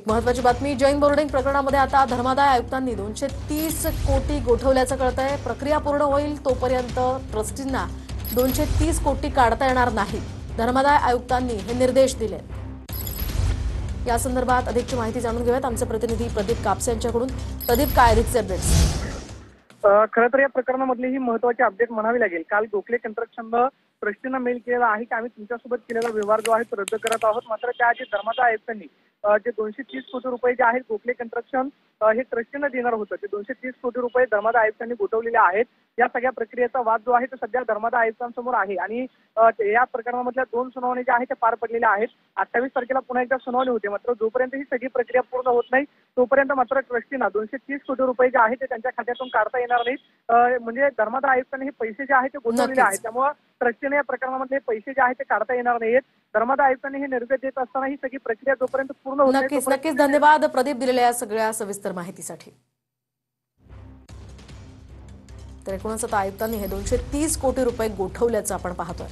एक महत्त्वाची बातमी, जैन बोर्डिंग प्रकरणामध्ये आता धर्मादाय आयुक्तांनी 230 कोटी गोठवल्याचं कळतंय। प्रक्रिया पूर्ण होईल तोपर्यंत ट्रस्टींना 230 कोटी काढता येणार नाही, धर्मादाय आयुक्तांनी हे निर्देश दिले। या संदर्भात अधिकची माहिती जाणून घेऊयात आमचे प्रतिनिधी प्रदीप कापसे यांच्याकडून। प्रदीप, काय अधिकचे अपडेट्स? खरं तर या प्रकरणामधली ही महत्त्वाची अपडेट म्हणावी लागेल। काल गोखले कन्स्ट्रक्शननं ट्रस्टींना मेल केलेला आहे की आम्ही तुमच्यासोबत केलेला व्यवहार जो आहे तो रद्द करत आहोत। मात्र त्याआधी धर्मादाय आयुक्तांनी जे 230 कोटी रुपये जे आहेत गोखले कन्स्ट्रक्शन हे ट्रस्टींना देणार होतं, ते 230 कोटी रुपये धर्मादाय आयुक्तांनी गोठवलेले आहेत। या सगळ्या प्रक्रियेचा वाद जो आहे तो सध्या धर्मादाय आयुक्तांसमोर आहे आणि या प्रकरणामधल्या 2 सुनावणी ज्या आहेत त्या पार पडलेल्या आहेत। 28 तारखेला पुन्हा एकदा सुनावणी होते, मात्र जोपर्यंत ही सगळी प्रक्रिया पूर्ण होत नाही तोपर्यंत मात्र ट्रस्टींना 230 कोटी रुपये जे आहेत ते त्यांच्या खात्यातून काढता येणार नाहीत। म्हणजे धर्मादाय आयुक्तांनी हे पैसे जे आहेत ते गोठवलेले आहेत, त्यामुळे ट्रस्टीने या प्रकरणामध्ये पैसे जे आहेत ते काढता येणार नाहीत। धर्मादाय आयुक्तांनी हे निर्देश देत असताना ही सगळी प्रक्रिया जोपर्यंत पूर्ण होत नाही नक्कीच धन्यवाद प्रदीप दिलेल्या या सगळ्या सविस्तर माहितीसाठी। तर एकूणच आता आयुक्तांनी हे 230 कोटी रुपये गोठवल्याचं आपण पाहतोय।